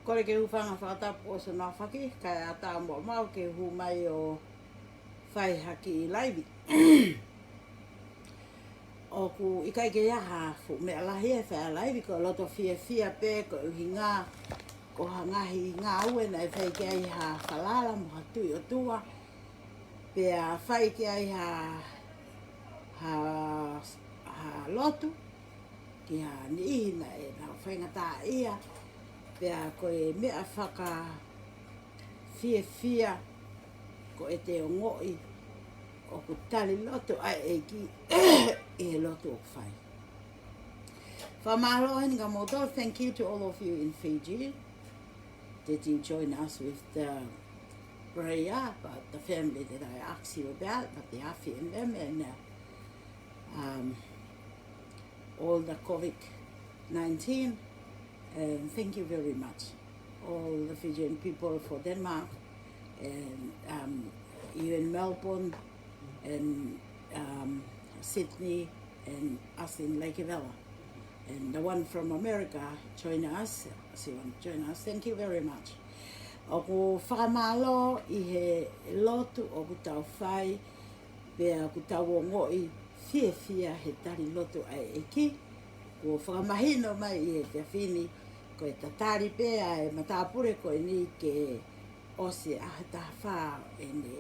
Kore ke hufanga whakatapu o sa whaki, kai a tā mo mau ke hu mai o whai haki I laivi. O ku ikai ke iaha fu me alahi e whai laivi ko loto fia pe ko uhi ngā ko hangahi ngā ue na e whai ke ai ha whalala mo hatui o tua. Pea whai ke ai ha lotu ki ha ni ihi na e na whainga tā ia. Pea ko e mea whaka fia ko e te o ngoi o ku tali loto ai e ki e loto o whai. Whamalo hinga motor, thank you to all of you in Fiji that you join us with the prayer about the family that I asked you about, but the Afi and them and all the COVID-19. And thank you very much, all the Fijian people for Denmark, and you in Melbourne, and Sydney, and us in Lake Evella. And the one from America join us, thank you very much. O ku whakamalo I he lotu o ku tau whai, pea ku tau o ngoi fia he tari lotu ai e ki. Ko whakamahino mai I he te whini, ko e tatari pea e matapure ko ni ke ose ahata wha e ne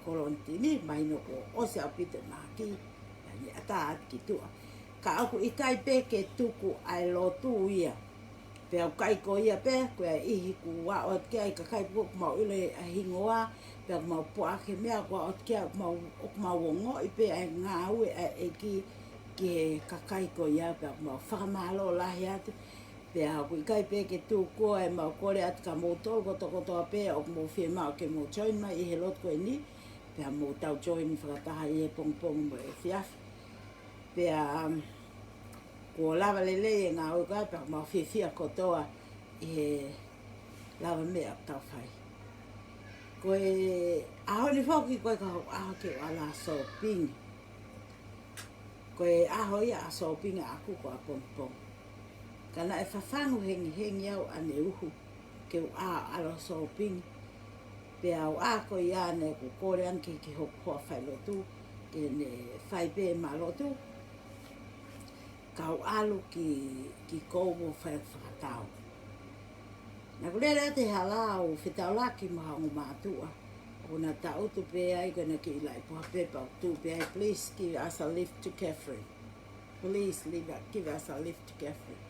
kolontini, mahino ko ose apite maki, ni ata ki tua. Ka aku ikai pe ke tuku ai lotu ia. Pea kai ko ia pe, ko e ihi ku wa o ke ai ka kai po mau ile a hingoa, pea mau po ake mea ko o ke mau wongo I pe ai ngā ue e ki ke kakai ko ia, pea mau whakamalo lahi atu. Pea ku ikai pe ke tuku e mau kore atu ka mōtoro kotokotoa pe, o mo whia mau ke mo join mai I he lot ko e ni, pea mo tau join whakataha I he pongpong mo e whiafi. Pea ko lava lele e ngā uka, pea mau whiwhia kotoa I he lava mea tau whai. Ko e aho ni whoki koe ka hau aho ke o ala sopingi. Ko e aho ia a sopingi aku ko a pongpong. Kana e whawhangu hengi au ane uhu ke o a ala sopingi. Pea o a ko ia ne ko kore anke ki hoa whai lotu, ke ne whai pe ma lotu. Kau alu ki kou mo whai whakatau. Nā kulera te halau whetau laki maha o mātua. O nā tautu pe ai kona ki ilai puha pepa o tū pe ai, please give us a lift to Catherine. Please give us a lift to Catherine.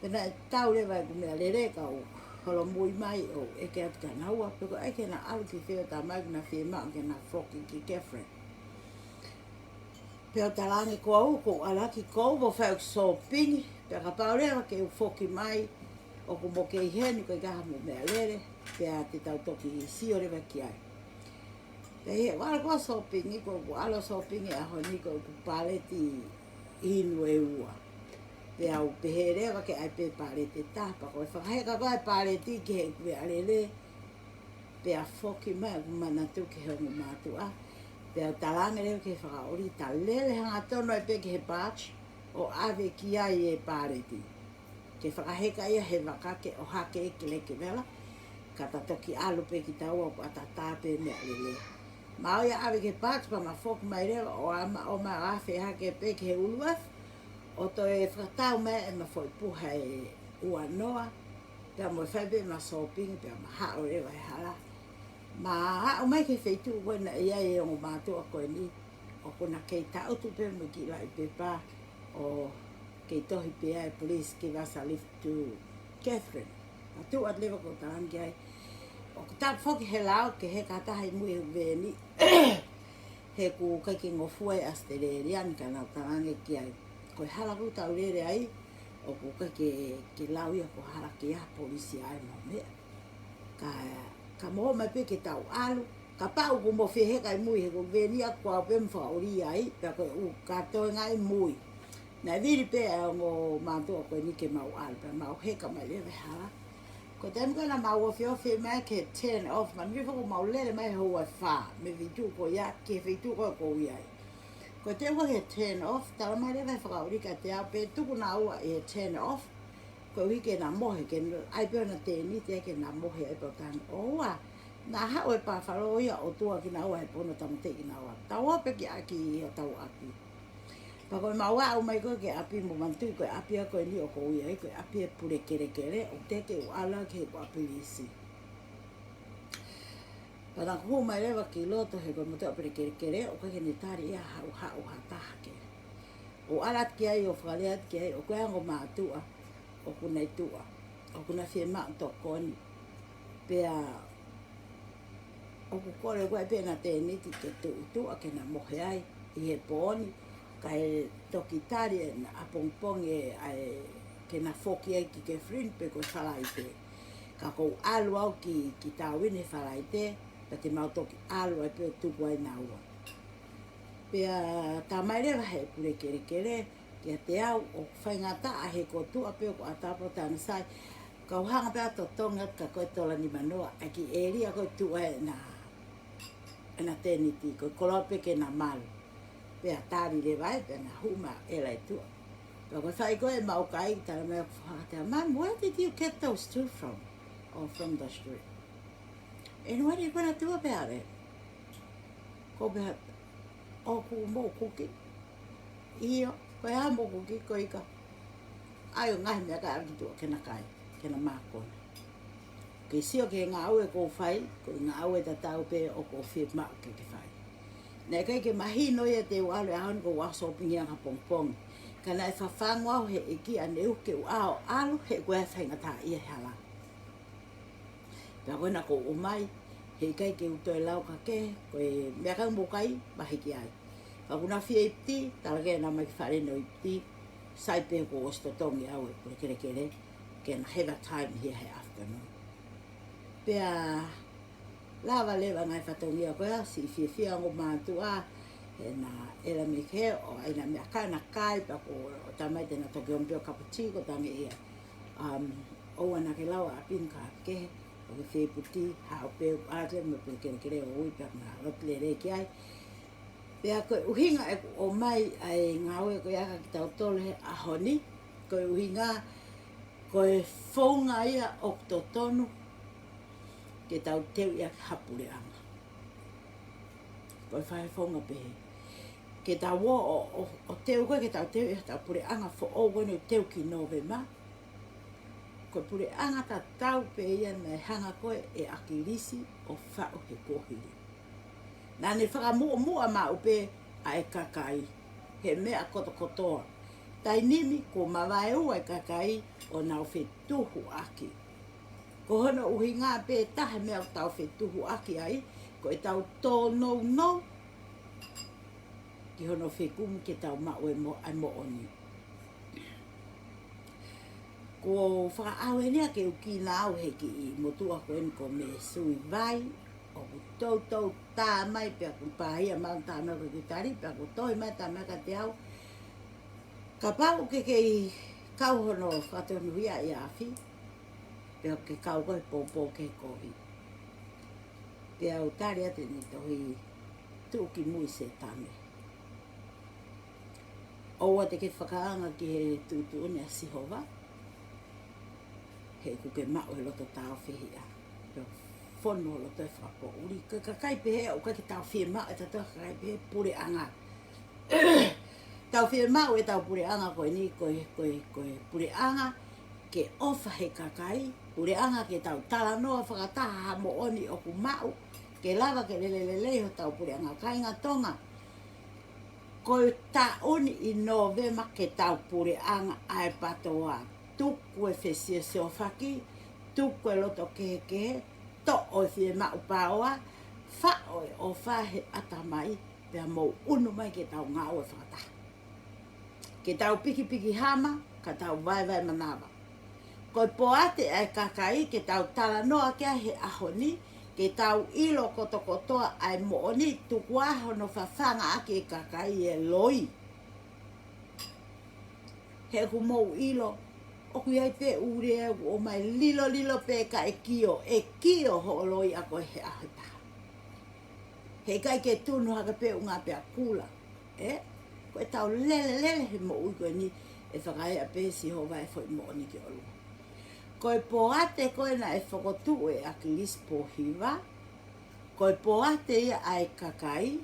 Pena tau lewa ku mea lere ka o holo mui mai o eke atu ka naua. Peko eke na alu ki wheo tā mai kuna whea maa ke na whoki ki Catherine. Pea talangi ko au ko alaki kou mo whau so pingi. Pea ka paurewa ke u whoki mai o ko mo ke iheni ko I kaha mo mea lere. Pea te tau toki I sio rewa ki ai. Pea he wala kua so pingi ko alo so pingi aho ni ko ku paleti inu e ua. Pea u pehe rewa ke ai pe paleti tapa ko e whakaheka koe paleti ki he kue alele. Pea whoki mai ku manatu ke hongo mātua. Pea talangi reo ke whakaori ta lele hanga tono e pe ke he pāch o ave ki ai e pāreti. Ke whakaheka ia he wakake o hake e ke leke vela. Ka toki alu pe ki taua o atata pe mea lele. Mao ia ave ke pāch pa ma whoku mai reo o ma awhi hake pe ke he uluaf. O to e whakatau mai e ma whoi puha e ua noa. Pea mo e whaipe ma sopingi pea ma hao rewa e hala. Ma o mai ke feitu ko na ia e o mātua koe ni o kona kei tautu pe mo ki lai pe pā o kei tohi pe ai police give us a lift to Catherine. A tu at lewa ko talangi ai. O ko tā whoki he lao ke he kataha I mui veni he ku kai ki ngofua e Australian ka nau talangi ki ai. Ko e hala ku tau rere ai o ku kai ke lau ia ko hala ki a polisi ai mo mea. Ka moho mai pe ke tau alu, ka pau ku mo wheheka I mui he ko veni a kua pe mwhaori ai, pia ko u katoe ngai mui. Nai viri pe a ngo mātua koe ni ke mau alu, pia mau heka mai lewe hala. Ko temu kana mau o whio mai ke turn off, man mi whako mau lele mai hoa wha, me vitu ko ia, ke vitu ko ko iai. Ko temu he turn off, tala mai lewe whakaori ka te au pe tuku na ua e turn off, ko ke na mohe ke ai pe na te ni te ke na mohe ai pe tan oa na ha o pa falo ia o tua ki na o ai pono tam te ina wa tawa pe ki aki o tau api pa ko ma wa o mai ko ke api mo mantu ko api ko ni o ko ia ko api e pure kere o te ke o ala ke ko api isi para ko mai leva ki loto he ko mo te pure kere o ka ke ni tari ia ha o ta ke o ala ki ai o faleat ki ai o ko ngo matua o kuna tua o kuna fie ma to kon pe o ko le ko pe na te ni ti ke tu a ke na mohe ai i he poni kai tokitari na apongpong ai ke na foki ai ki ke frin pe ko salai te ka ko alu au ki tawini salai te pe te mau toki alu ai pe tu ai na ua pe ta mai le he pure kere ke te au o whaingata a he ko tu a pe ko atapo tana sai ka hanga pe to tonga ka ko tola ni manoa a ki eri a ko tu ai na teniti ko kolope ke na mal pe atari le vai pe na huma e lai tu pa ko sai ko e mau kai ta me fa man where did you get those two from or from the street and what are you gonna do about it ko be o ku mo kuki io ko ya mo kuki ko ika ai ngai me ka tu ke na kai ke na ma ko ke sio ke ngā ue ko whai, ko ngā ue ta tau pe o ko whip mak ke whai. Nē kai ke mahi no ia te wale ahon ko waso pingi anga pongpong. Ka nai whawhangwa he iki a neu ke uao alu he koe whainga tā ia hala. Pea koe na ko umai, he kai ke utoe lau ka ke, koe mea kang mokai, mahi ki ai. Ka kuna whia ipti, tala ke na mai whare no ipti, sai pe ko osto tongi au e kore kere kere, ke na have a time here he afternoon. Pea lava lewa ngai whatongia koea, si whiawhia ngo mātua, e na era me ke, o aina mea kai na kai, pa ko o tamai tena toki ompio kapuchi, ko tangi ia. Oua na ke lawa a pinka ke, o ke wheputi, hao peo ate, me pe kere kere o ui, pa ngā rotle re ki ai. Pea koe uhinga e o mai ai ngaue koe aka ki tau tole a honi, koe uhinga, koe whaunga ia o totonu, ke tau teu ia hapure anga. Koe whae whaunga pehe. Ke tau o teu koe ke tau teu ia tau pure anga fo o wenu teu ki Novema. Koe pure anga ta tau pe ia nei hanga koe e akirisi o whao he kohiri. Nā ne whakamua ma upe a e kakai. He mea kotokotoa. Tai nimi ko mawai ua e kakai o nau whetuhu aki. Ko hono uhi ngā pē tahe mea o tau whetuhu aki ai, ko e tau tō nou, ki hono whekumu ke tau mau e mo oni. Ko whakaawe nea ke uki nā au heki i motua koen ko me sui vai, o ku tau tā mai pia ku pāhia mau tā mea ko ki tari, pia ku toi mai tā mea ka te au. Ka pau ke i kau hono whatonuia i awhi, pea ke kau koe pōpō ke kohi. Pea o tari ate ni tohi tūki mui se tame. Oua te ke whakaanga ki he tūtūne a Sihova, he ku ke mao he loto tāo whihia. Pea whono loto e whakapo uri. Ka kai pehe o ka ki tāo whia mao e tatoa ka kai pehe pure anga. Tau whia mao e tau pure anga koe ni koe pure anga ke ofa he kakai. Pure anga ke tau tala noa whakataha ha mo oni o ku mau. Ke lava ke lelelele ho tau pure anga kainga tonga. Koe ta oni i Novema ke tau pure anga ai patoa. Tuku e whesia se o whaki, tuku e loto kehe, to o whie mau paoa, wha oe o whahe atamai, pea mou unu mai ke tau ngā o whakataha. Ke tau piki hama, ka tau vai manawa. Koe poate ai kakai ke tau tala noa kia he ahoni, ke tau ilo kotokotoa ai mooni tuku aho no whawhanga ake e kakai e loi. He ku mou ilo, o kui ai pe ure o mai lilo pe ka e kio ho loi a koe he aho taha. He kai ke tunu haka pe unga pe a kula, koe tau lele he mo ui koe ni e whakai a pe si ho vai fwoi mooni ki olu. Koe poate koe na e whakotu e akilis pohiwa. Koe poate ia ai kakai.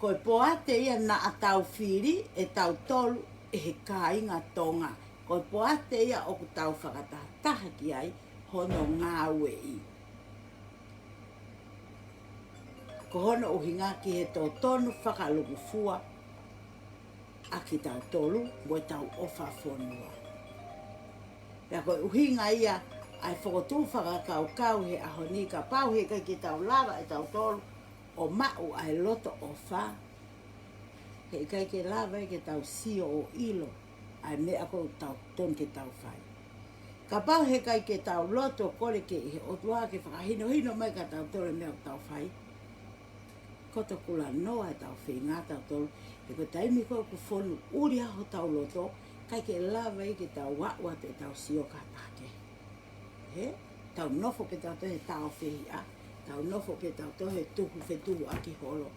Koe poate ia na a tau whiri e tau tolu e he kāinga tonga. Koe poate ia o ku tau whakatataha ki ai hono ngāwe i. Ko hono uhinga ki he tō tonu whakaluku fua a ki tau tolu mo tau ofa whonua. Pea koe uhinga ia ai whakotu whakakau he ahoni ka pau he kai ki tau lava e tau tolu o mau ai loto ofa. He kai ke lava e ke tau sio o ilo ai mea ko tau ton ke tau whai. Ka pau he kai ke tau loto kore ke he otua ke whakahino hino mai ka tau tolu mea tau whai. Koto kula noa e tau whinga tau tolu. He ko taimi koe ku whonu uri aho tau loto kai ke lava e ke tau wakwa te tau sio ka take. He? Tau nofo ke tau tohe tau whihi a. Tau nofo ke tau tohe tuku whetuhu aki holo.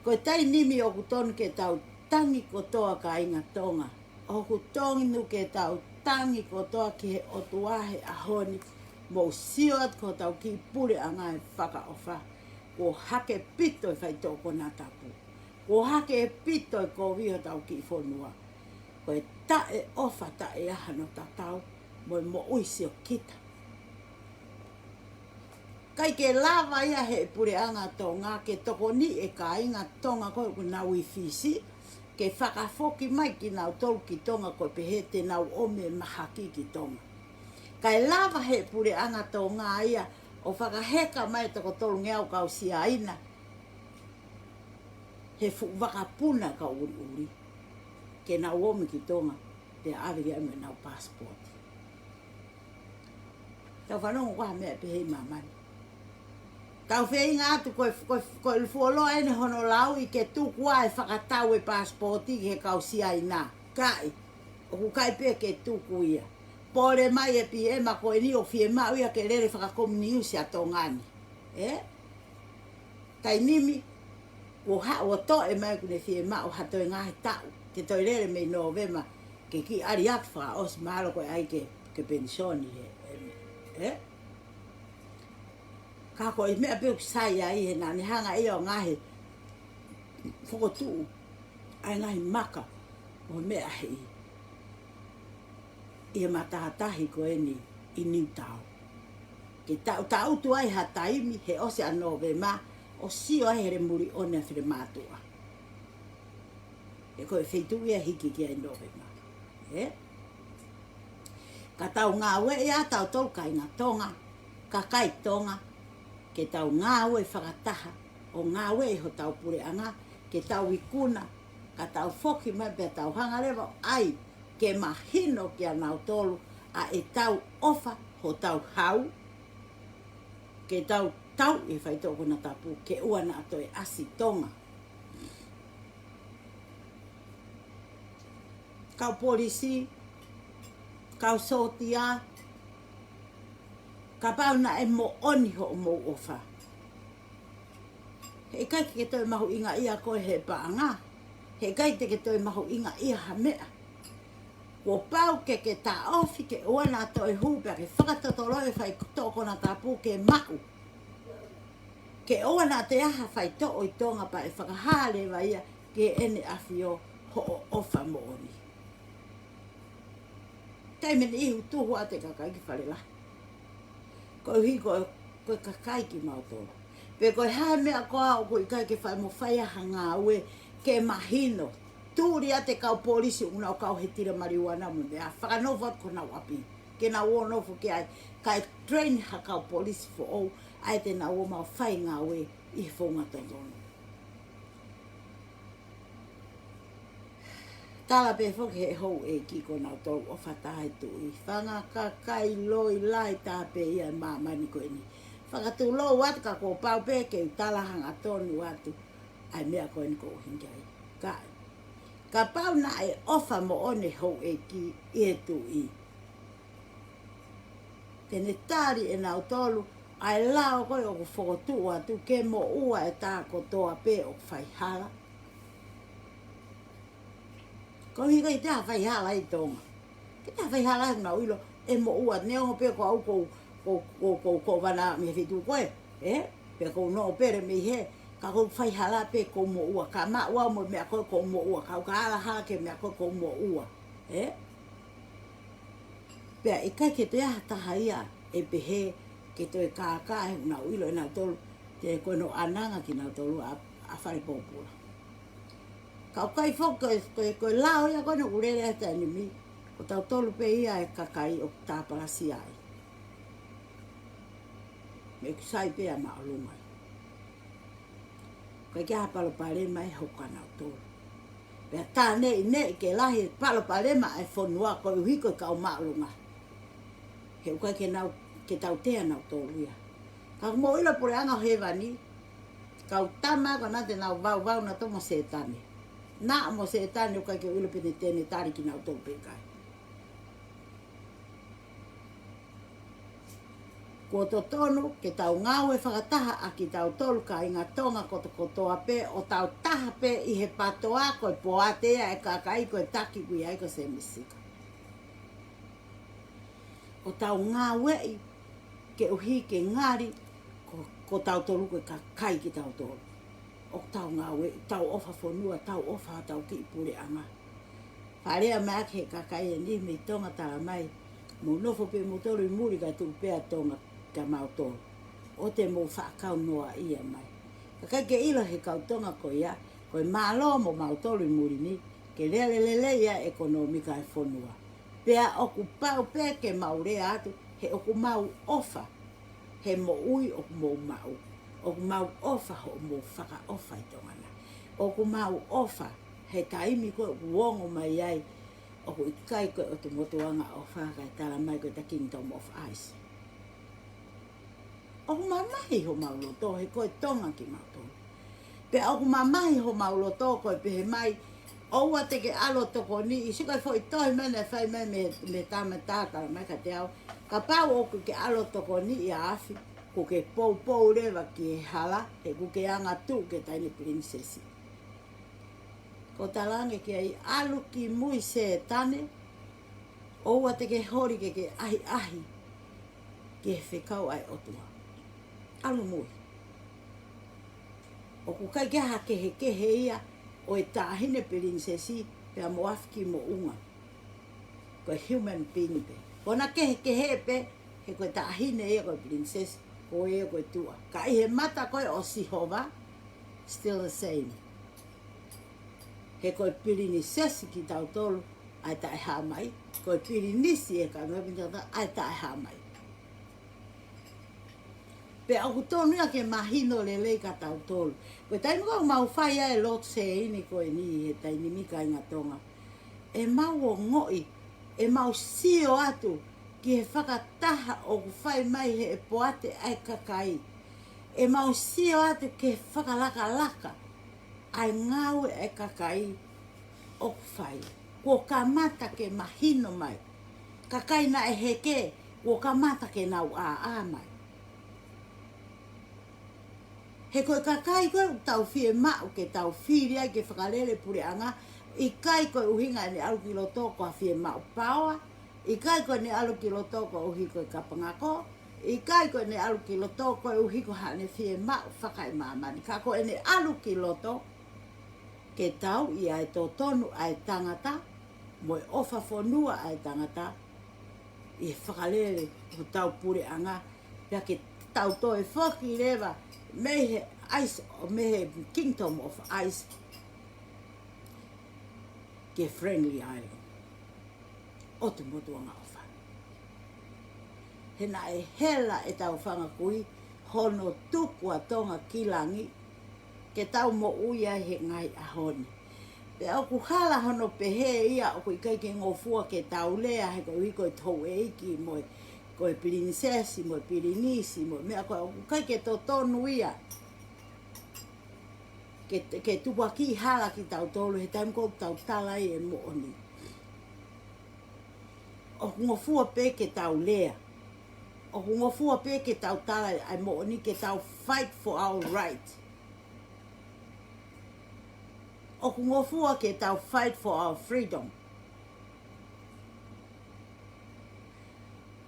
Koe tai nimi o ku tonu ke tau tangi kotoa ka inga tonga. O ku tonu ke tau tangi kotoa ki he otuahe ahoni. Mo sio at ko tau ki pure anga e whaka ofa. Ko hake pito e whai tōko nā tapu. Ko hake pito e ko viho tau ki whonua. Koe ta e ofa ta e aha no tatau. Mo uisi o kita. Kai ke lava ia he pure anga tonga ke toko ni e ka inga tonga koe ku nau i fisi. Ke whakafoki mai ki nau tolu ki tonga koe pehe te nau ome mahaki ki tonga. Kai lava he pure anga tonga ia o whakaheka mai toko tolu ngeau kau sia ina. He wakapuna ka uri uri. Ke nau ome ki tonga te awiri ame nau passport. Tau whanongo kwa mea pehe mamani. Tau wheinga atu koe fuoloa ene hono lau i ke tukua e whakatau e passporti he kau sia ina. Kai, o ku kai pe ke tuku ia. Pore mai e pi ema koe ni o fie mau ia ke lere whakakomini usi a tongani. Tai nimi, o to e mai kune fie mau hato e ngahe tau. Ke toi lere mei novema ke ki ari atu wha os mahalo koe ai ke pensioni he. Ka koe mea peo kisai ai he nani hanga ia o ngahe whokotuu. Ai ngahe maka o mea hei. Ia matahatahi koe ni i niu tau. Ke tau tu ai hataimi he ose a novema o sio ai here muri one a whire mātua. E koe wheitu ia hiki ki ai novema. Ka tau ngā ue ia tau tolu kai ngā tonga, ka kai tonga, ke tau ngā ue whakataha, o ngā ue ho tau pure anga, ke tau ikuna, ka tau whoki mai pe tau hangarewa, ai, ke mahino ki a nau tolu, a e tau ofa ho tau hau, ke tau e whaitoko na tapu, ke ua na ato e asi tonga. Kau polisi, kau sotia, ka pau na e mo oni ho mo ofa. He kai ke toi mahu inga ia koe he paanga. He kai te ke toi mahu inga ia ha mea. Ko pau ke ta ofi ke oana toi hupea ke whakatotoro e whai toko na tapu ke mahu. Ke oana te aha whai to o i tonga pa e whakahale wa ia ke ene awhio ho ofa mo oni. Tai mene ihu tuhu a te kakai ki whare lahi. Koe hi koe kakai ki mautoro. Pe koe hae mea koa o koe kai ke whai mo whai aha ngā ue ke mahino. Tūri a te kau polisi una o kau he tira marihuana mo mea. Whakanofo at ko nau api. Ke nau o nofo ke ai. Kai train ha kau polisi fo au. Ai te nau o mau whai ngā ue i whonga tongono. Tala pe whoke he hou e ki ko nau tau o whatahe tui. Whanga ka kai loi lai tā pe ia mamani koe ni. Whakatu lo watu ka ko pau pe ke utala hanga tonu atu. Ai mea koe ni ko hingai. Kai. Ka pau na e ofa mo one hou e ki e tui. Tene tari e nau tolu. Ai lao koe o ku whokotu atu ke mo ua e tā kotoa pe o whaihala. Ko higa i te hawhai hala i tonga. Ke te hawhai hala i ngā uilo, e mo ua neo pe ko au ko wana me fitu koe pe ko no pere me he ka ko fai hala pe ko mo ua ka ma ua mo me ko mo ua ka ala ha ke me ko mo ua pe e kai ke te ata haia e pe he ke to e ka na uilo na tolu te ko no ananga ki na tolu a fai popula ka kai fo ko lao ya ko no urele ata ni mi ko tau tolu pe ia e kakai o ta palasi ai me sai pe ama lunga ka kia palo pale mai ho kana tolu pe ta ne ke lahi palo pale mai fonua ko hiko ka o ma lunga he uka ke tau tea nau tolu ia ka mo ila por anga hevani ka utama ko na te nau vau na tomo setani na mo setani uka ke ilo pe tene tari ki nau tolu pe kai ko to tonu ke tau ngau e whakataha a ki tau tolu ka inga tonga kotoa pe o tau taha pe i he patoa ko e poatea e kakai ko e taki kui ai ko se misika o tau ngau e ke uhi ke ngari ko tau tolu ko kakai ki tau tolu o tau ngau e tau ofa fonua tau ofa tau ki pure anga parea mak he kakai e ni me tonga tala mai mo nofo pe mo tolu i muri ka tu pe tonga ka mauto o te mo whakau noa ia mai ka ke ilo he kautonga ko ia ko malo mo mautolu i muri ni ke lele ia ekonomika e fonua pea oku pau pe ke maurea atu he oku mau ofa he mo ui oku mau ofa ho mo whaka ofa i tongana oku mau ofa he taimi ko uongo mai ai oku ikai ko o te motuanga ofa ka tala mai ko ta Kingdom of Ice oku mamahi ho mauloto he koe tonga ki mauto pe oku mamahi ho mauloto koe pe he mai oua te ke alo toko ni i sika foi toi mene fai me tama tata mai ka te au ka pau oku ke alo toko ni i afi ko ke pou rewa ki he hala he ku ke anga tu ke taini prinsesi ko talange ki ai alu ki mui se tane oua te ke hori ke ahi ke whekau ai otua alu mui o ku kai ke he ia o e tahine prinsesi pe mo afki mo unga ko human being pe ona ke he pe he ko tahine e ko princess ko e ko tua ka he mata ko o Sihova still the same he ko princess ki tau tolu ai ta ha mai ko princess e ka no binta ai ta ha mai pe au tonu ia ke mahino le ka tau tolu ko tai mo mau fai e lot se ini ko ni he tai ni mika inga tonga e mau ngoi e mau sio atu ki he whakataha o ku fai mai he poate ai kakai e mau sio atu ki he whakalaka ai ngau e kakai o ku fai ko kamata ke mahino mai kakai na e heke ko kamata ke nau a mai he koe kakai koe tau fie mau ke tau whiria ke whakarele pure anga i kai koe uhinga ne alu ki loto ko a fie mau paua i kai koe ne alu ki loto ko uhi koe kapangako i kai koe ne alu ki loto koe uhi ko hane fie mau whakai mamani ka koe ne alu ki loto ke tau i ai tō tonu ai tangata mo e ofa fonua ai tangata i whakarele ko tau pure anga pia ke tau to e whaki rewa me ice me Kingdom of Ice ke friendly island o te motuanga ofa he na e hela e tau whanga kui hono tukua tonga kilangi ke tau mo uia he ngai a honi pe au ku hala hono pe he ia o ku ikai ke ngofua ke tau lea he ko i koe tau eiki mo koe prinsesi mo pirinisi mo mea koe ku kai ke to tonu ia ke tupa ki hala ki tau tolu he taim ko tau talai e mo oni o ngofua pe ke tau lea o ngofua pe ke tau talai ai mo oni ke tau fight for our right o ngofua ke tau fight for our freedom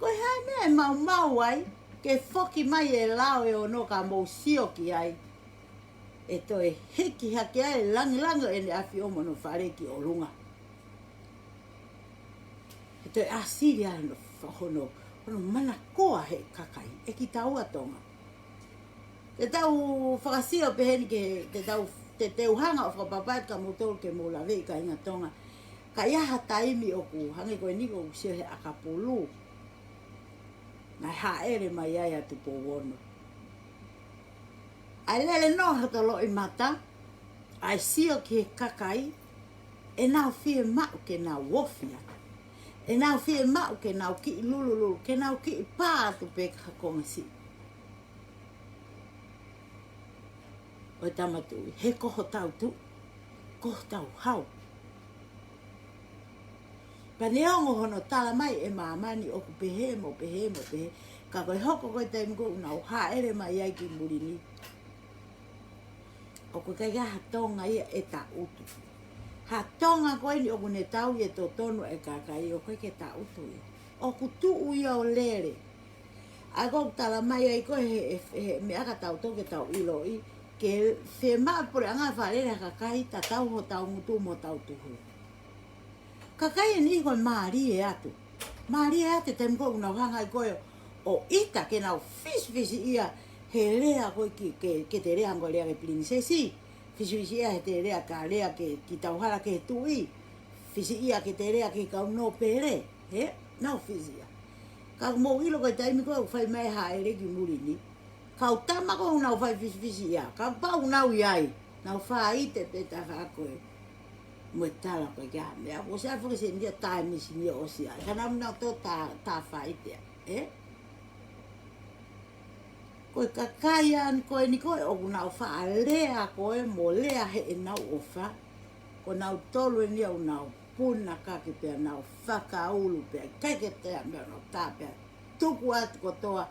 Koe hai mea e mau ai, ke whoki mai e lao e ono ka mou sioki ai. E toi hiki haki ai langi e ne awhi omo no whareki o runga. E toi asiri ai no hono mana koa he kakai, e ki tau atonga. Te tau whakasio peheni ke te teuhanga o whakapapai ka motoro ke mo lawe ka inga tonga. Ka iaha taimi o ku hangi koe niko ku sio he akapulu. Nai haere mai ai atu po wono. Ai lele no hatalo i mata. Ai sio ki he kakai. E nau fie mau ke nau wofia. E nau fie mau ke nau ki lululu. Ke nau ki pātu pe kakonga si. O tamatu, he koho tau tu. Koho tau hau. Pa neongo hono tala mai e mamani o ku pehe mo. Ka koe hoko koe taimi ko unau haere mai ai ki murini. O koe kai ha tonga ia e ta utu. Ha tonga koe ni o kune tau e to tonu e kakai o koe ke ta utu ia. O ku tuu ia o lere. A koe tala mai ai koe he me aka tau toke tau ilo i. Ke whe maa pore anga wharere kakai ta tau ho tau ngutu mo tau tuhu. Kakai e ni koe maari e atu. Maari e atu tem koe unau hanga i koe o ita ke nau fisi ia he lea koe ke te rea ngoe lea ke prinsesi. Fisi ia he te rea ka lea ki tauhara ke tui. Fisi ia ke te rea ki kau no pere. He? Nau fisi ia. Ka mo ilo koe taimi koe whai mai haere ki murini. Kau tama ko nau fai fisi ia. Kau pau nau iai. Nau whai te peta whakoe. Mo tala koe kia. Mea ko sea whake se ndia tae misi ndia osia. Kana mnau tō tā whai te. Eh? Koe kakai an koe ni koe o nau wha lea koe mo lea he e nau ofa. Ko nau tolu e nia o nau puna kake pia nau whakaulu pia. Keke tea mea nau tā pia. Tuku atu kotoa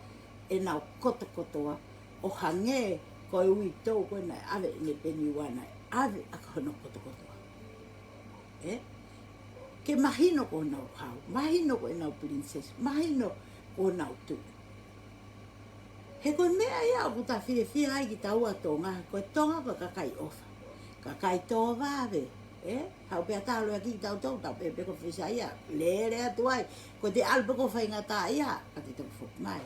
e nau kotoa. O hange koe ui tau koe nai ave ne peni wana. Ave aka hono kotoa. Eh? Ke mahino ko nau hau. Mahino ko nau princess. Mahino ko nau tu. He koe mea ia o kuta whie ai ki tau atonga. Koe tonga koe kakai ofa. Kakai tō wawe. Eh? Hau pia tālo ki tau tau tau pepe ko whisa ia. Lere atu ai. Koe te alpe ko whainga tā ia. Ka te tau whuk mai.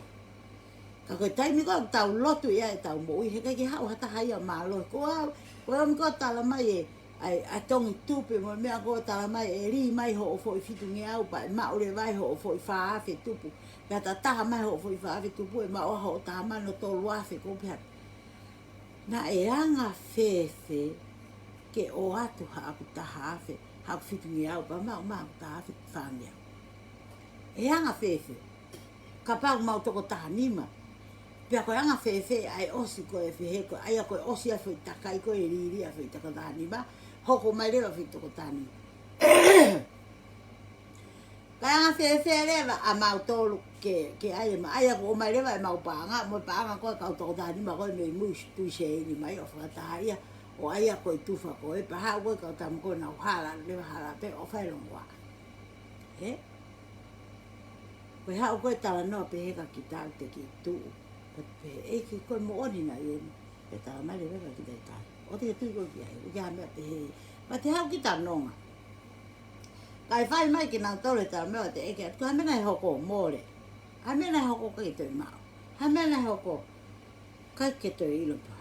Ka koe taimi koe tau lotu ia e tau mo'i. He kai ki hau hata hai a mālo. Koe au. Koe au miko tala mai e. Ai tongi tupe mo mea koe tala mai e ri mai ho o fo i fitungi au pa. E maure vai ho o fo i whaafe tupu. Pea ta taha mai ho fo i whaafe tupu e ma oha o taha mai no tolu afe ko pia. Na e anga whewhe ke o atu haaku taha afe. Haaku fitungi au pa mau taha afe whangia. E anga whewhe. Ka pau mau toko taha nima. Pea koe anga whewhe ai osi koe whehe koe. Aia koe osi a whi takai koe e riri a whi taka taha nima. Hoko mai rewa whi toko taha nima. Kai anga whewhe rewa a mau tolu ke aia ma. Aia ko o mai rewa e mau paanga. Moi paanga koe kau toko taha nima koe mei mui tuise e ni mai o whakataha ia. O aia koe tufa koe. Pa hao koe kau tamu koe nau hala. Rewa hala pe o whailongwa. He? Koe hao koe tala noa pe heka ki tau te ki tuu. Pe eki koe mo onina i eni. Pe tala mai rewa ki tai tai. O te tui koe ki ai. Uke hamea pe he. Ma te hao ki tā nonga. Kai whai mai ki nang tole tala mea te eke. Ko hamena i hoko mōre. Hamena i hoko kai toi mao. Hamena i hoko kai ke toi ilopa.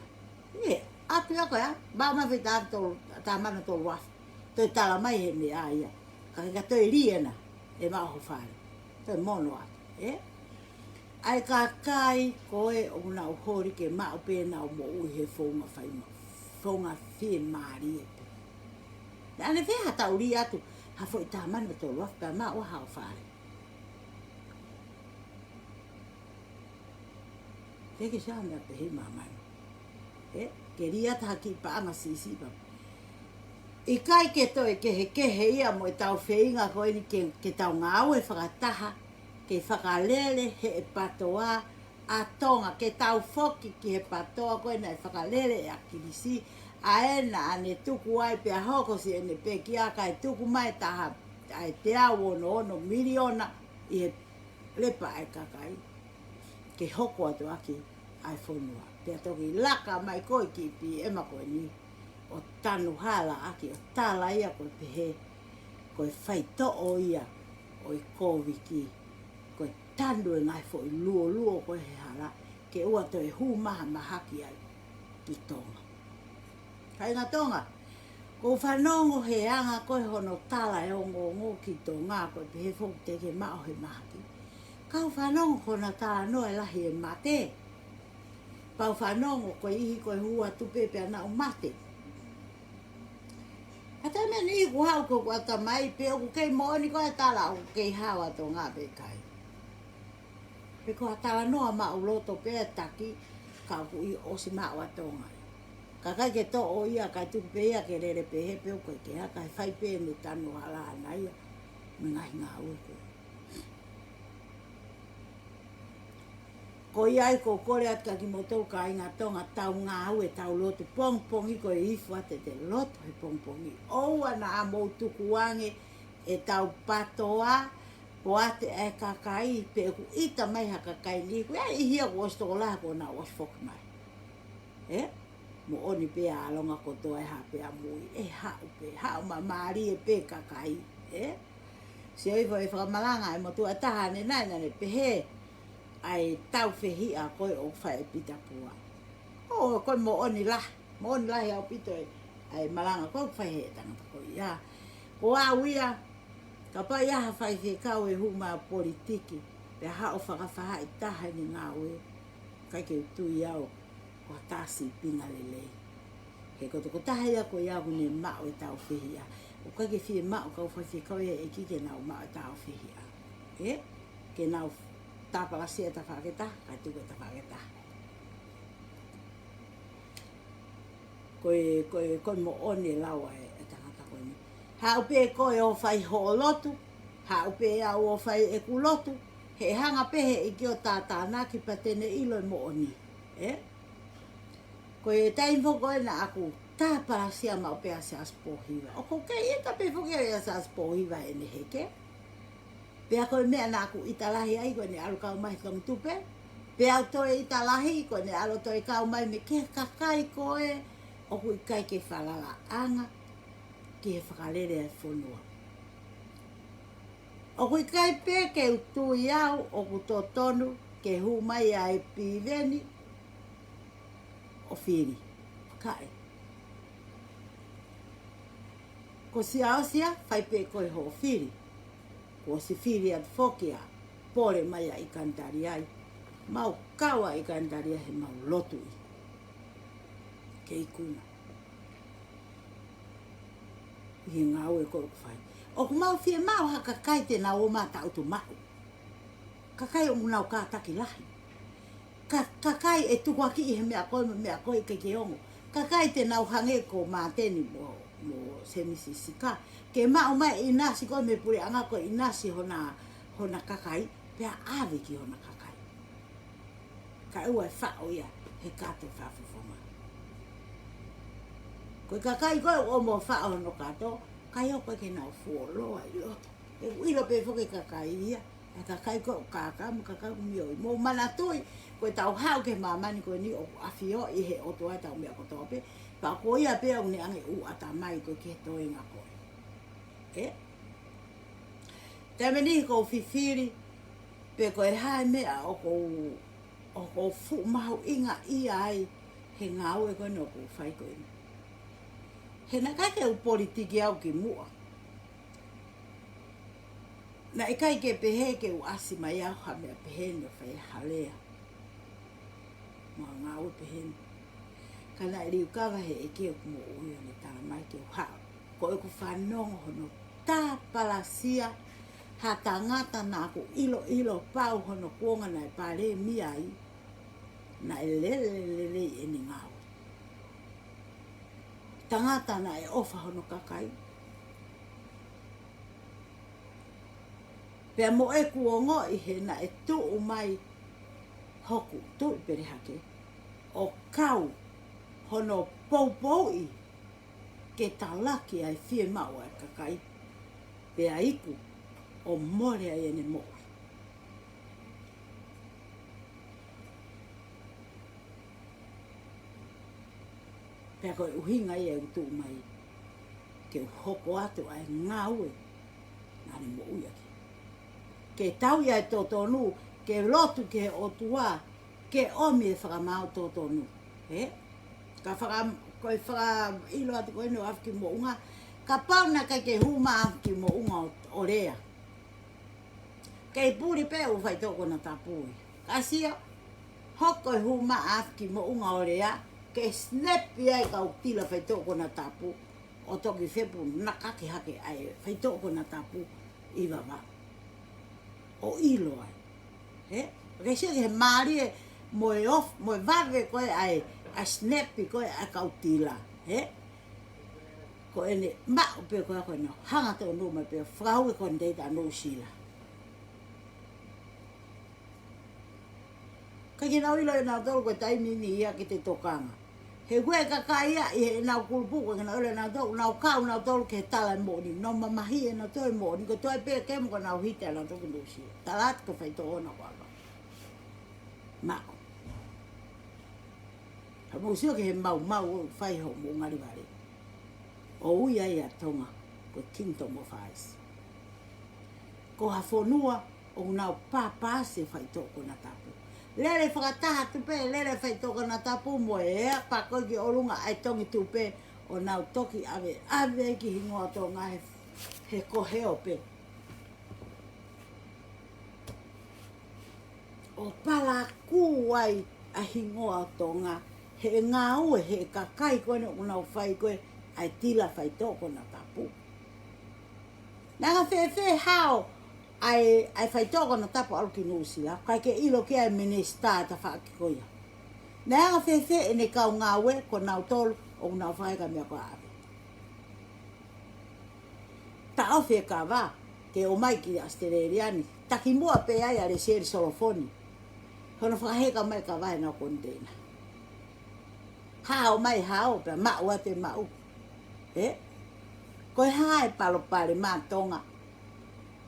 Ie. Atu ia koe a. Bao mawhi tā mana tolu wafu. Toi tala mai he me a ia. Kai ka toi riena. E mao ho whare. Toi mono atu. Eh? Ai ka kai koe o nau hori ke mao pe nau mo ui he whonga whaima. Whonga whie maari e pe. Ane whea tauri atu. Ha fo i tā mana tolu wafu pa mao hao whare. Keke saa mea pe he mamai. Eh? Ke ria taha ki paanga sisi pa. I kai ke toi ke he ia mo i tau wheinga koe ni ke tau ngāu e whakataha. Ke whakalele he e patoa a tonga. Ke tau whoki ki he patoa koe nei whakalele e akirisi. A ena ane tuku ai pia hoko si ene pe ki a kai tuku mai taha. Ai te ao ono miliona i he lepa ai kakai ke hoko atu aki ai whonua. Pea toki laka mai koe ki pi ema koe ni o tanu hala aki o tala ia koe pehe koe whaito'o ia o i kōwiki koe tanu e ngai fo i luo koe he hala ke ua toi hu maha mahaki ai ki tonga. Kai ngā tonga, ko whanongo he anga koe hono tala e ongo ki tonga koe pehe fok te ke mao he mahaki. Kau whanongo kona tala noe lahi e mate. Pau whanongo koe ihi koe hua tupe pia na o mate. Hata mea ni ku hau ko ata mai pe o kei mooni koe tala o kei hawa to ngā pe kai. Pe ko tala noa ma o loto pe taki ka ku i osi ma o atonga. Ka kai ke to o ia kai tuku pe ia ke rere pe he pe o koe ke ha kai whai pe ni tanu hala ana ia. Me ngai ngā ue koe. Ko iai ko kore atka ki motou ka inga tonga tau ngā ue tau lotu pongpongi ko e ifu ate te loto he pongpongi. Oua na a mou tuku wange e tau patoa po ate e kakai pe ku ita mai ha kakai ni ku ia ihia ko osto ko laha ko na os fok mai. Mo oni pe a alonga ko toa e ha pe a mui e hau pe hau ma maari e pe kakai. Si oifo e whakamalanga e motu ataha ne nai ne pe he ai tau fehi a koe o whae pita pua. O koe mo oni lahi au pito e ai malanga koe whae he tangata koe ia. Ko a uia, ka pa ia ha whae whi kau e huma politiki, pe hao whakawhaha i taha ni ngā ue, kai ke utu iau, ko tasi pinga lelei. He koto ko taha ia ko iau ne mao e tau fehi a. O kai ke whie mao kau whae whi kau e kike nau mao e tau fehi a. Ke nau tāpaka sia ta whaketa, kai tuku ta whaketa. Koe mo one lawa e tangata koe ni. Haupe koe o whai ho lotu, haupe au o whai e kulotu, he hanga pehe i ki o tātāna ki patene ilo mo oni. Koe taimpo koe na aku tāpaka sia mau pea se aspohiwa. O ko kei e ta pe whukia e se aspohiwa e ne heke. Pea koe mea na aku italahi ai koe ne alu kau mai tong tupe. Pea toi italahi koe ne alu toi kau mai me ke kakai koe. O kui kai ke whalala anga ki he whakalere e whonua. O kui kai pe ke utu iau o ku tō tonu ke hu mai ai piveni o whiri. Kai. Ko sia o sia, whai pe koe ho whiri. Ko si whiri at whokia, pore mai a i kantari ai. Mau kawa i kantari he mau lotu i. Ke ikuna. I ngā ue koe whai. O ku mau whie mau ha kakai te nā o mā tau tu mahu. Kakai o munau kā taki lahi. Kakai e tukua ki i he mea koe ke ongo. Kakai te nau hange ko mā teni mo semisisika. Ke mao mai i nasi koe me pure anga koe i nasi hona kakai. Pea awe ki hona kakai. Ka ua e whao ia he kato whawhifonga. Koe kakai koe o mo whao no kato. Kai o koe ke nau fuoloa i loto. E uilo pe whoke kakai ia. E kakai koe o kakamu mioi. Mo mana tui. Koe tau hau ke mamani koe ni o awhio i he oto ai tau mea kotope. Pa koe ia pea une ange ata mai koe ke toi ngā koe. Tame ni ko whiwhiri, pe koe hae mea o ko fu mahu inga ia ai he ngā ue koe no ko whai koe. He na kai ke u politiki au ki mua. Na i kai ke pehe ke u asi mai au ha mea pehe no whai halea. Mua ngā ue pehe. Kana i riu kawa he e ke o kumo ui ane tala mai ke u hao. Ko e ku whanongo hono tā palasia ha tangata nā ku ilo pau hono kuonga nai pare miai na e lele e ni ngāo. Tangata na e ofa hono kakai. Pea mo e kuongo i he na e tuu mai hoku tui perehake o kau hono poupou i ke talaki ai whie mau ai kakai. Pea iku o more ai ene mo. Pea koe uhinga ia utu mai. Ke hoko atu ai ngaue. Nani mo uia ki. Ke tau ia e tōtonu, ke lotu ke o tua, ke omi e whakamau tōtonu. Ka koe ilo atu koe no afki mo unga, ka pauna kai ke huma afki mo unga o rea. Kei puri pe u whai tōko na tāpui. Ka sia, hoko e huma afki mo unga o rea, ke snapi ai ka utila whai tōko na tāpu, o toki whepu nakake hake ai whai tōko na tāpu i wawa. O ilo ai. Resia ke he maari e moe vave koe ai a snapi koe a ka utila. Ko ene mao pe koe koe no hanga tō numa pe whakau e koe deita no sila. Ka ki nau ilo e nau tolu koe taimini ia ki te tokanga. He koe kakaia i he nau kulupuko ki nau ilo e nau tolu, nau kau nau tolu ke tala mōni, nau mamahi e nau toi mōni, ko toi pe kemo ko nau hita nau toki no sila. Talat ko whai tō ona waka. Mao. Ha mōsio ke he mau whai ho mō ngari wari. O ui ai a tonga, ko Kingdom of Ice. Ko ha whonua o nau pāpāse whai tōko na tapu. Lere whakataha tupe, lere whai tōko na tapu mo e ea pako ki orunga ai tongi tupe o nau toki ave ki hingoa tonga he koheo pe. O pala kuai a hingoa tonga he ngā ue he kakai koe o nau whai koe ai tila whai tōko na tapu. Nanga whewhe hao ai whai tōko na tapu alu ki nusia, kai ke ilo ki ai minista ta whaakikoia. Nanga whewhe e ne kau ngā ue ko nau tolu o nau whai ka mea ko ave. Ta au whe ka wā, ke o mai ki Australiani, taki mua pe ai a reseri solofoni. Hono whakaheka mai ka wai nau konteina. Hao mai hao, pe mau a te mau. Koe hae palo pare mā tonga.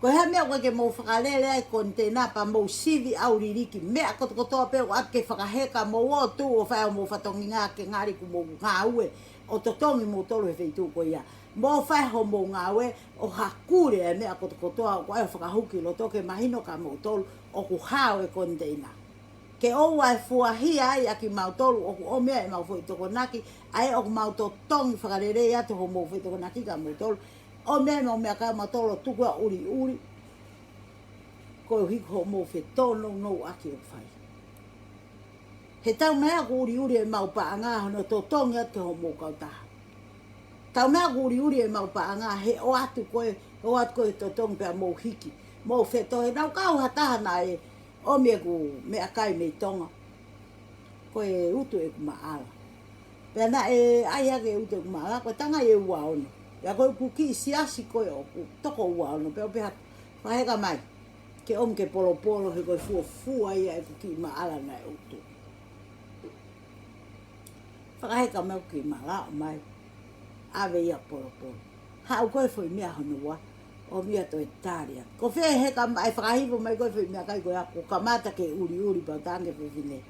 Koe hae mea koe ke mou whakalele ai kontena pa mou sivi au ririki. Mea kotokotoa pe o ake whakaheka mou o tu o whai o mou whatongi ngā ke ngāri ku mou ngā ue. O totongi mou tolu he wheitu koe ia. Mou whai ho mou ngā ue o hakure e mea kotokotoa o koe whakahuki lo toke mahino ka mou tolu o ku hao e kontena. Ke o ai fuahia ai aki mau tolu o ku o mea e mau fwoi toko naki ai o ku mau to tongi whakarere atu ho mau fwoi toko naki ka mau tolu o mea mau mea ka mau tolu tukua uri ko hiko ho mau fwe tono no aki o whai he tau mea ku uri e mau paanga hono to tongi atu ho mau kautaha tau mea ku uri e mau paanga he o atu koe to tongi pia mau hiki mau fwe tohe nau kau hataha na e o mea ku mea kai mei tonga. Koe utu e ku maala. Pea na e ai ake utu e ku maala, koe tanga e ua ono. Pea koe ku ki siasi koe o ku toko ua ono. Pea pea whaheka mai. Ke om ke polo he koe fua ia e ku ki maala na e utu. Whakaheka mai ku ki maala o mai. Ave ia polo. Hau koe fwoi mea hono wa. O mia to Italia. Ko fe he ka ai whakahipo mai koe whi mea kai koe ako kamata ke uri pa tange pe whine.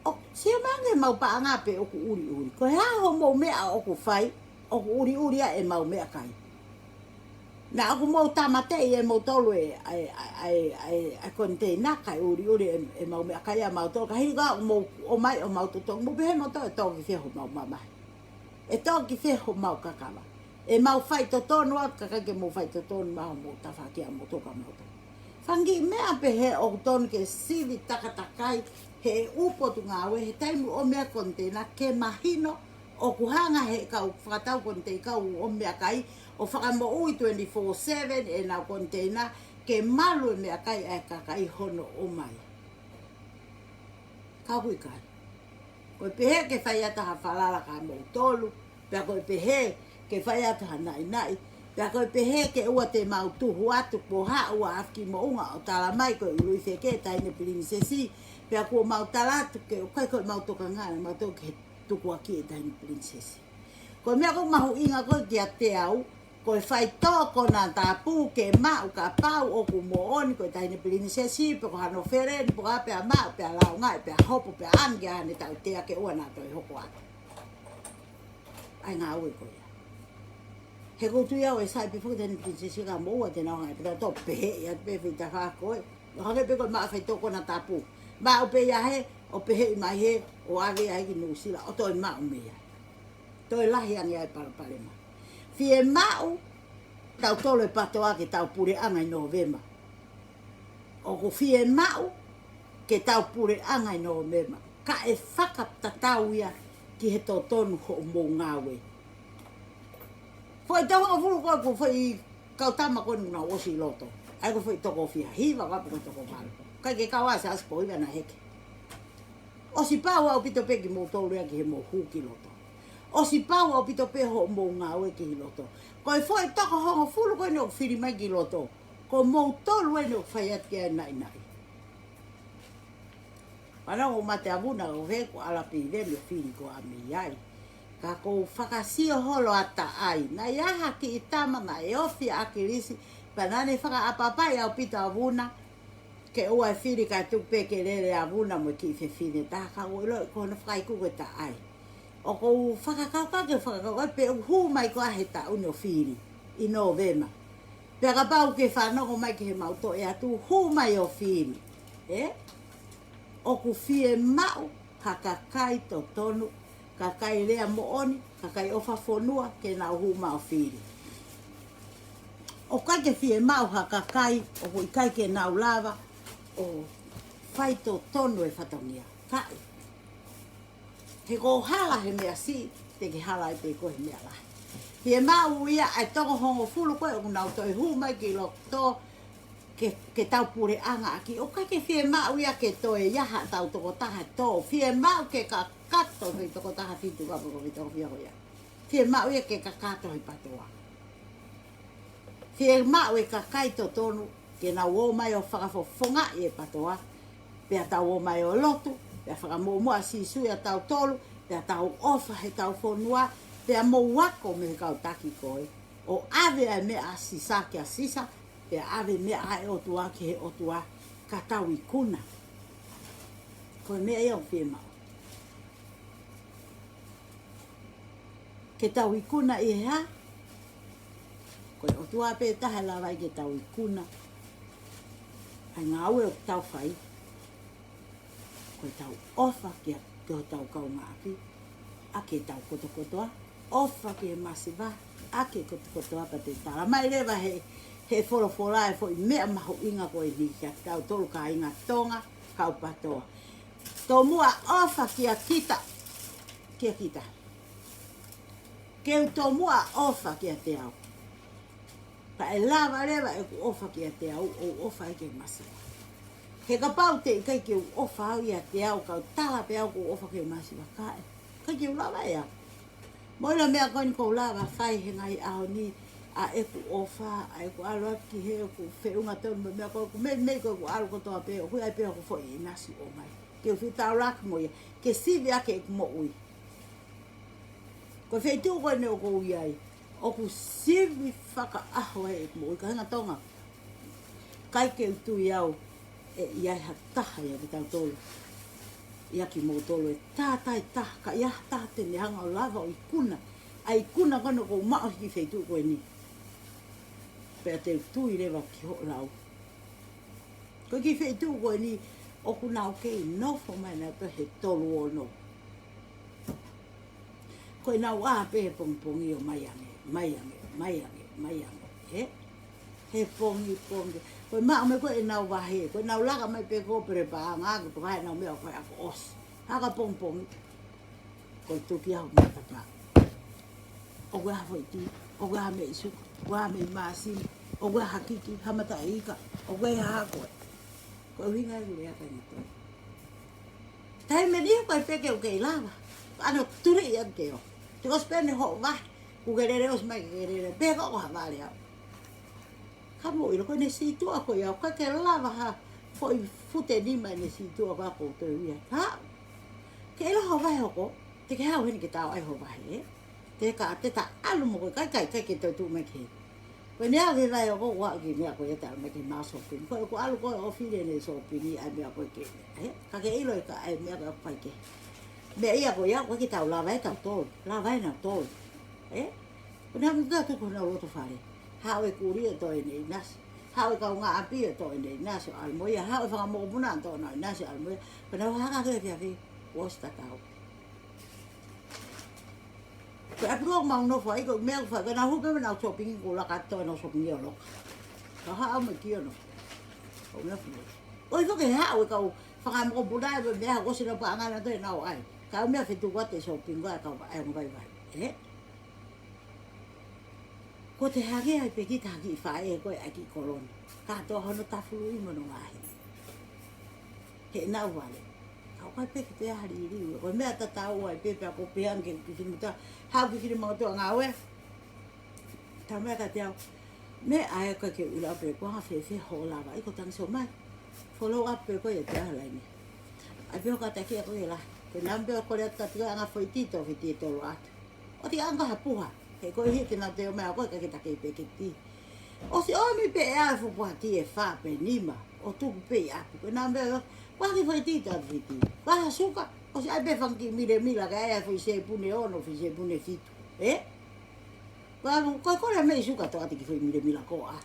O sia mange mau pa anga pe o ku uri. Ko hea ho mau mea o ku whai, o ku uri a e mau mea kai. Na aku mau tamate e mau tolu e ai kontena kai uri e mau mea kai a mau tolu. Ka higa o mai o mau tutong. Mo pehe mau to e toki wheho mau mamai. E toki wheho mau kakama. E mau whai to tonu at kakake mau whai to tonu maho mo tawhaki a mo toka mau to. Whangi mea pe he o tonu ke sivi takatakai he upotu ngā we he taimu o mea kontena ke mahino o kuhanga he kau whakatau kontena kau o mea kai o whakamo ui 24/7 e nau kontena ke malu e mea kai e kakai hono o mai. Kahui kai. Koe pehe ke whai ataha whalala ka mo tolu, pea koe pehe ke whai ataha nai. Pea koe pehe ke ua te mau tuhu atu po ha ua afki mo unga o tala mai koe ului wheke taine prinsesi. Pea kua mau talatu ke o kai koe mau toka ngāne mau toka ke tuku aki e taine prinsesi. Koe mea koe mahu inga koe kia te au Koe whai tōko nā tāpū ke mau ka pau o ku mo oni koe taine pilini se sipe ko hano where ni poka pia mau pia lau ngai pia hopo pia ange ane tau tea ke ua nā toi hoko ane. Ai ngā ue koe. He koutu iau e sai pifuka taine pilini se sipe ka mo ua te nao ngai pita tō pehe ia te pehe whita whakoe. No hake pe koe maa whai tōko nā tāpū. Maa o pe ia he o pehe i mai he o ave ai ki nusila o toi maa o mea. Toi lahi ange ai parapare maa. Fie mau tau tolo e patoa ke tau pure anga i Novema. O ko fie mau ke tau pure anga i Novema. Ka e whakatatau ia ki he tō tonu ho mō ngāwe. Fai tau hanga fulu koe ko fai kautama koe nuna osi loto. Ai ko fai toko fia hiwa wapu ko toko malu. Kai ke kawa se aspo iwa na heke. Osi pau au pito peki mō tolu ia ki he mō huki loto. O si pau au pito peho mō ngā ue ki loto. Ko e fwoi toko hongo fulu koe no whiri mai ki loto. Ko mō tolu e no whai ati ai nai nai. Pana o mate avuna o heko alapi veli o whiri ko ami ai. Ka ko whakasio holo ata ai. Na iaha ki i tama na e ofi a kirisi. Panane whaka apapai au pito avuna. Ke ua e whiri ka tupe ke lere avuna mo ki i whine. Tā ka oi loi kona whakaiku koe ta ai. O ko whakakau pe hu mai ko he ta uno whiri i Novema. Pe ka pau ke whanoko mai ke he mauto e atu hu mai o whiri. O ku fie mau hakakai to tonu, kakai rea mooni, kakai ofa fonua ke na hu mai o whiri. O kai ke fie mau hakakai, o ku ikai ke na lava, o whai to tonu e whatongia. Kai. He ko hala he mea si, te ke hala e te ko he mea lahi. He mau ia ai toko hongo fulu koe o nau toi hu mai ki lo to ke tau pure anga aki. O kai ke fie mau ia ke toe iaha tau toko taha to. Fie mau ke ka kato hei toko taha fitu kapo ko toko fia koea. Fie mau ia ke ka kato hei patoa. Fie mau e ka kaito tonu ke na wo mai o whakafofonga i e patoa. Pea tau o mai o lotu. Pea whakamomua si sui a tau tolu, pea tau ofa he tau whonua, pea mo wako me he kau taki koe. O ave ai mea a sisa ki a sisa, pea ave mea ai otua ki he otua ka tau i kuna. Koe mea iau whie mau. Ke tau i kuna i he ha, koe otua pe tahe la vai ke tau i kuna. Ai ngā ue o tau whai. Koe tau ofa ki o tau kau ngāpi, a ke tau kotokotoa, ofa ki e masiva, a ke kotokotoa pa te tala. Mai rewa he whorofora e fo i mea maho inga koe ni kia tau tolu ka inga tonga, kau patoa. Tō mua ofa ki a kita, Keu tō mua ofa ki a te au. Pa e lava rewa e ku ofa ki a te au, o ofa e ke masiva. He ka pau te i kai ke ofa au ia te au, kau tala pe au ko ofa ke masiva kae. Kai ke ulawa ea. Moila mea koini ko ulawa whai he ngai ao ni a eku ofa, a eku alo ki he ku whiunga tonu mea ko ku mei ko ku alo kotoa pe o hui ai pe o ku fo i nasi o mai. Ke uwhi tau raki mo ia, ke sivi ake eku mo ui. Ko whei tu koe ne o ko ui ai, o ku sivi whaka aho e eku mo ui, ka hinga tonga. Kai ke utu iau, e iai ha taha ia ki tau tolu. Ia ki mō tolu e tātai taha, ka ia taha te hanga o lava o i kuna. Ai kuna kono ko mao ki wheitu koe ni. Pea te tui rewa ki ho rau. Ko ki wheitu koe ni, o kuna o kei nofo mai na to he tolu o no. Koe nau a pe he pongpongi o maiange. He pongi. Koe maa me koe e nau wahe, koe nau laka mai pe kōpere pa ngā ko hai nau mea koe ako osi. Haka pongpongi. Koe tuki au mea tapa. O koe ha whaiti, o koe ha me isu, o koe ha me maasini, o koe ha kiki, hamata ika, o koe ha koe. Koe winga e ule aka ni toi. Tai me lia koe peke o kei lava. Ano turi i am keo. Te ko spene ho vahe, ku kerere os mai kerere, peka o ha vale au. Kamo ilo koe ne situa koe au, kai ke lava ha foi fute nima ne situa koe ako te uia. Ha? Ke ilo ho vai hoko, te ke hau heni ke tau ai ho vai, te ka te ta alu mo kai ke to tu me ke ko ne ave vai o wa ki ne ko ta me ke ma so pin ko alu ko o fi ne so pin ni ai me ko ke ka ke ilo ka ai me ka pa ke me ia ko ya ko ki ta la vai ta to la vai na to ko na me ta ko na lo to fare ha o ku ri to ni nas ha o ka nga api to ni nas al mo ya ha o fa mo buna to na nas al mo ko na ha ka ke fi o sta ka cái lúc mà nó phải cái mẹ phải cái nào hút cái nào shopping của là cái tôi nó shopping nhiều lắm nó hao mà kia nó không biết ôi cái hao cầu phải làm một bữa nay mẹ có xin nó bạn ăn nó tới nào ai cái mẹ phải tu cái shopping cái cầu em vậy vậy có thể hàng cái phải cái thằng cái phải cái ai cái colon cả tôi họ nó ta phụ mà nó ai hiện nào vậyเขาก็เป็นตัวหาดีๆว่าแม่ตาตาไว้เป็นแบบก็เปลี่ยนกันกินมันจะหากินมันตัวเงาเว้ยทำแม่ก็เดียวแม่ไอ้ก็เกี่ยวกับเราเป็นว่าเฟ่ๆหัวลาไอ้ก็ตั้งสมัย follow up เป็นก็อย่างเดียวอะไรนี่ไอ้เพื่อนก็ตะเกียบก็อย่างไรเป็นน้ำเพื่อนก็เรียกตะเกียบงาไฟตีตัวรัดโอ้ที่อันก็หาปูฮะเฮ้ก็เห็นกันแล้วเดียวแม่ก็ตะเกียบเป็นกินตีโอ้สิโอ้มีเป็นอะไรฟุบว่าที่ฟ้าเป็นนี่มาโอ้ทุกเป็นอะไรเป็นน้ำเพื่อนว่าที่ไฟตีตัวไฟตีว่าสุกะโอ้สิไอ้เป็นฟังกินมีเรื่องมีละก็ไอ้ไฟเสียปุ่นเนี่ยโอ้โนไฟเสียปุ่นเนี่ยฟิตว่าก็เลยไม่สุกะตัวที่ไฟมีเรื่องมีละก็ก็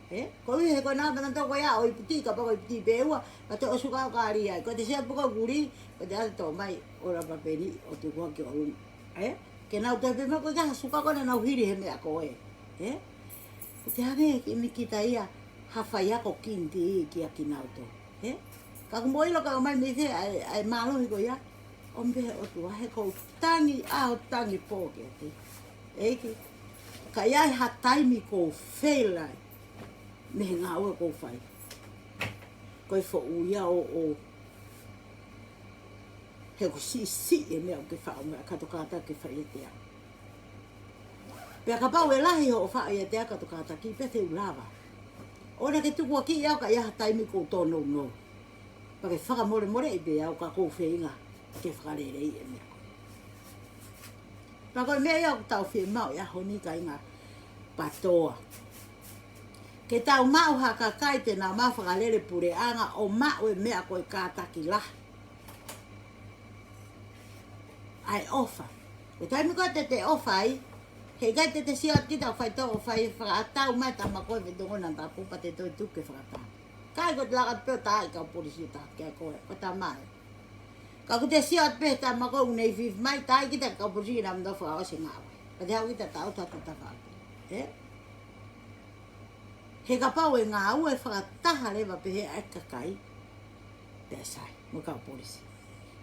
เฮ้ก็น้ำมันต้องก็ยาโอ้ยตีกับก็ตีเบลว่าก็ตัวสุกะก็อะไรก็ที่เสียปุ่นก็กุลีก็เดี๋ยวตัวไม่โอ้เราเป็นนี่โอ้ตัวก็เกี่ยวque não teve mais coisa suka ko na não hiri me ako te ave que me kita ia hafaya ko kinti ki akinauto ka moi lo ka mai me se ai malo ko ya ombe o tu he ko tangi a tangi po ke ki ka ia ha taimi ko fela me nga o ko fai ko fo u ya o he ko si e me o ke fa o me ka to kata ke fa te a pe ka pa we lahi o fa e te ka to kata ki pe te ulava ora ke tu ko ki ya ka ya tai mi ko to no pa ke fa more e be ya ka ko fe nga ke fa le le e me pa ko me ya tau fe ma ya ho ni ka nga pa to ke tau ma o ha ka kai te na ma fa le le pure anga o ma o me a ko ka ta ki la ai offer o tai mi ko te offer ai he ga te sia ki ta fai to fai fra tau mai ta ma ko ve do na ta pu pa te to tu ke fra ta kai ko la ka pe ta ka polisi ta ke ko ta mai ka ko te sia pe ta ma ko nei vi mai ta ki ta ka polisi na mda fa o se nga ka te au ki ta ta ta fa he ka pa o nga u e fra ta ha le va pe he ka kai te sai mo ka polisi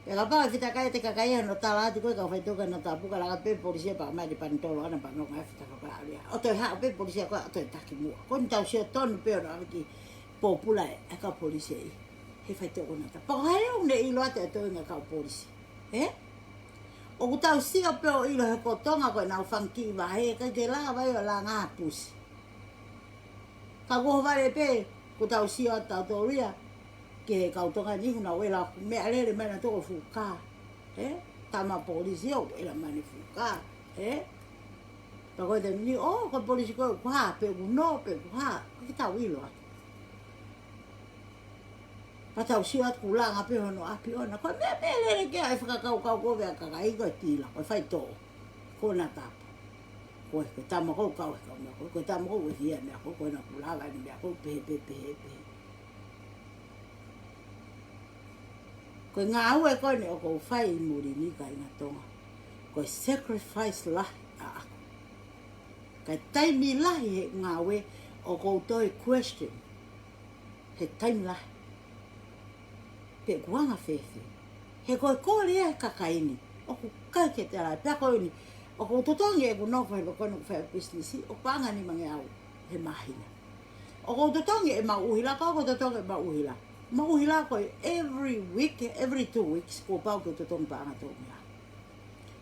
Ela pa fita kai te kakai no tala ti ko ka fai to ka na tapu ka la pe polisi pa mai di pan tolo ana pa no ngai fita ka ali o to ha pe polisi ko to ta ki mo kon tau se ton pe na ki popula e ka polisi he fai to na ta pa ha o ne i lo te to na ka polisi o ku tau si o pe o i lo ko tonga ko na fanki va he ka ke la va yo la nga pus ka go va le pe ku tau si o ta to ria ke kau tonga ni na wela me ale le mana to fuka tama polisi o ela mani fuka pa ko de ni o ko polisi ko ha pe no pe ha ki ta wi lo pa ta si at kula nga pe no a pe ona ko me le ke ai fuka kau ko ve ka ai ko ti la ko fai to ko na ta ko tama ko ko tama ko wi ya me ko na kula ga ni me ko pe ko ngā ue koe ne o kou whai muri ni kai ngā tonga. Ko sacrifice lahi a ako. Kai taimi lahi he ngā ue o kou toi question. He taimi lahi. Pe kuanga whewhi. He koe kore e kakaini. O ku kai ke te rai. Pea koe ni. O kou totongi e ku nofai lo koe nuk whai business. O panga ni mange au. He mahina. O kou totongi e mauhila. Kou totongi e mauhila. Mauhila koe every week, every 2 weeks, ko pau ko to tong pa nga to mia.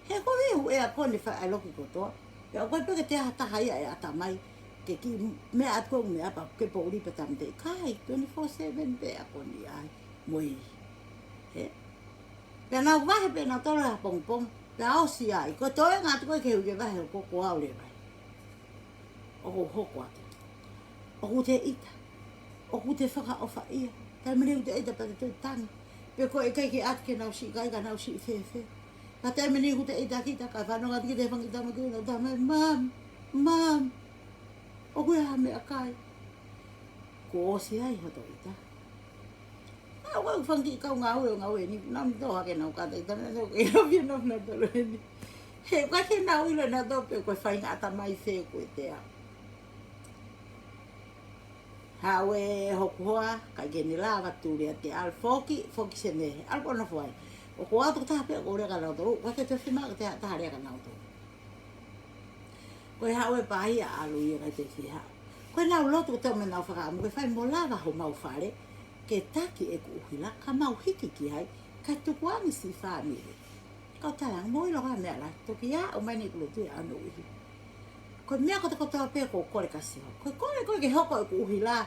He ko e a ko ni fa a loki ko to. Pe ko pe ke te hata hai a ta mai ke ki me at ko me apa ke po ri pe tam te kai 24/7 pe a ko ni ai moi. He. Pe na va he pe na to la pong pong La osi ai, ko toi ngā tuko ke uke vahe o koko au le vai. O ko hoko ate. O ku te ita. O ku te whaka ofa ia. Tai mene u te ita pa te tui tangi. Pe ko e kai ke ati ke nau si, kai ka nau si whewhe. Ka tai mene u te ita kita, kai whanonga ki te whangi tama ki una, tama mam. O ku e ha mea kai. Ko osi ai hoto ita. Au au whangi kau ngā ue ni, nam toha ke nau kata ita, nau ke nau pia nau na tolo ni. He kwa ke nau ilo na tope koe whainga ata mai whee koe te au. Hawe hoku hoa, kai ke ni lawa tūrea te al foki se nehe, al kona whai. O ko atu taha pia ko reka nau tōru, kwa ke te whima ka te taha reka nau tōru. Koe hawe pahi a alu ia kai te whiha. Koe nau lotu tau me nau whakaamu, koe whai mo lawa ho mau whare, ke taki e ku uhila, ka mau hiki ki hai, kai tuku ani si whamire. Kau talang moi loka mea la, toki a o mai ni kulu tui anu uhi. Koe mea ko te kotoa pia ko kore kasi ho. Koe ke hoko e ku uhila,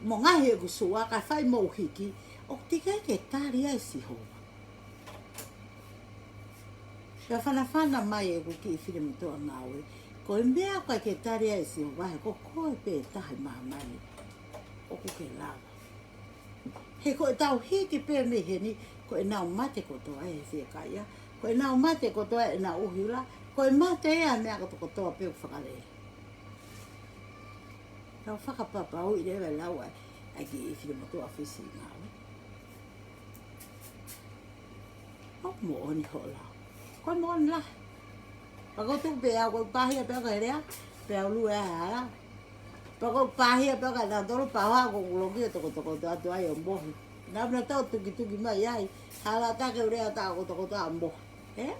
mo ngahi e ku sua, kai whai mo hiki, o tikai ke tari ai si hoa. Ka whanawhana mai e ku ki i whire mutoa ngawe, koe mea kai ke tari ai si hoa, ko koe pe tahi mahamani, o ku ke lawa. He koe tau hiki pe me heni, koe nau mate kotoa e whia kaia, koe nau mate kotoa e nau uhila, koe mate ea mea kotoa pe ku whakarea. Tau whakapapa au i rewa lau ai ki i whire mutoa whisi ngawe. O mo oni ho lau. Koe mo oni la. Pako tu pe au koe pahia pe ka herea, pe au lu e hala. Pako pahia pe ka nau tolu paha ko kuloki e toko atu ai o mohi. Nau na tau tuki mai ai, hala take urea tau ko a mohi.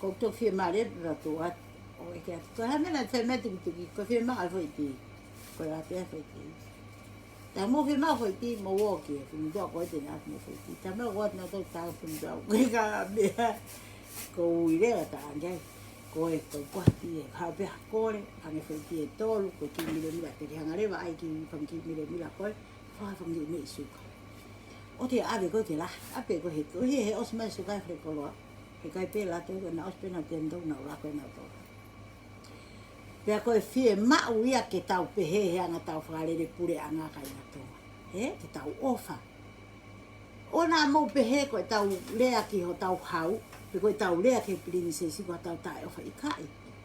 Ko tu fie mare pe tu at. O e kia. Koe hamena te me tuki, koe fie maa fo iti. Koe ate fo iti. Ta mo fie maa fo iti, mo woki e, fumi tua koe te nga mo fo iti. Ta mea koe na tau tau fumi tua koe ka mea. Ko uirea ta angai. Koe kuati e hapea kore, ange fo iti e tolu, ko ki mila, te ki hangarewa ai ki whangi mila koe, whangi me isuka. O te awe koe te la, ape koe he koe, he osmai sukai fre koloa. He kai pe la tō, na ospena te ndau na ura koe na tō. Pea koe fie mau ia ke tau pehe he anga tau whakarere pure anga kai na tō. He, ke tau ofa. O nā mau pehe koe tau lea ki ho tau hau, pe koe tau lea ke pirini se si koe tau tae ofa i kai.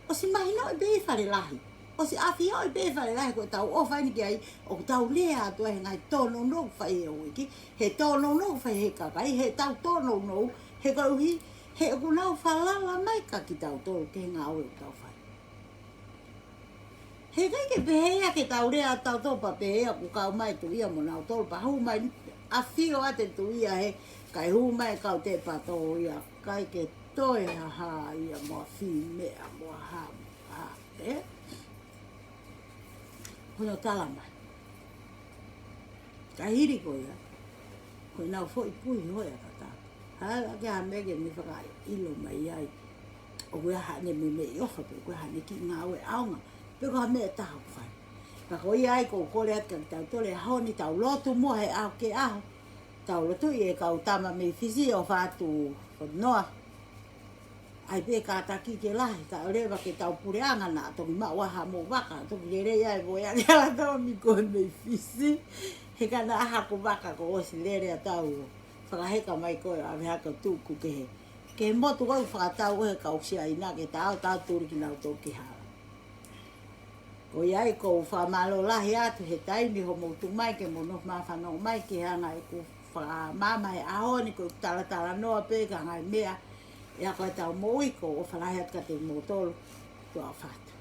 O si mahi no i behi whare lahi. O si awhi o i behi whare lahi koe tau ofa ini ki ai, o tau lea atua he ngai tōno nou whai e oiki, he tōno nou whai he kakai, he tau tōno nou, he kau hi, he oku nau whalala mai ka ki tau tōru ke ngā oe o tau whai. He kai ke pehea ke tau rea tau tōpa pehea ku kau mai tu ia mo nau tōru pa huu mai a whio ate tu ia he kai huu mai kau te pato ia kai ke toe ha ia mo whi mea mo ha e. Hono tala mai. Kai hiri ko ia. Koe nau fo i pui hoi a tata. Hala ke ha mege mi whakai ilo mai ai. O koe ha ne me i ofa pe koe ha ne ki ngā oe aunga. Pe koe ha mea taha whai. Ka koi ai ko kore atka ki tau tole honi tau lotu mo he au ke aho. Tau lotu i e kau tama me fisi o whātu noa. Ai pe ka taki ke lahi, ka rewa ke tau pureanga nā, toki waha mo waka, toki le rei ai voi ane ala tau mi koe me fisi. He ka nā aha ko waka ko osi le rea tau, whakaheka mai koe a haka tūku ke he. Ke he motu kau whakatau he ka usia ina ke tau tūriki nau tōki haa. Ko iai ko whamalo lahi atu he taimi ho moutu mai ke mono mawhanau mai ke hanga e ku whamamai ahoni ko talatala noa pe ka ngai mea. Ia koe tau moi ko o whalahi atka te motolo tua whatu.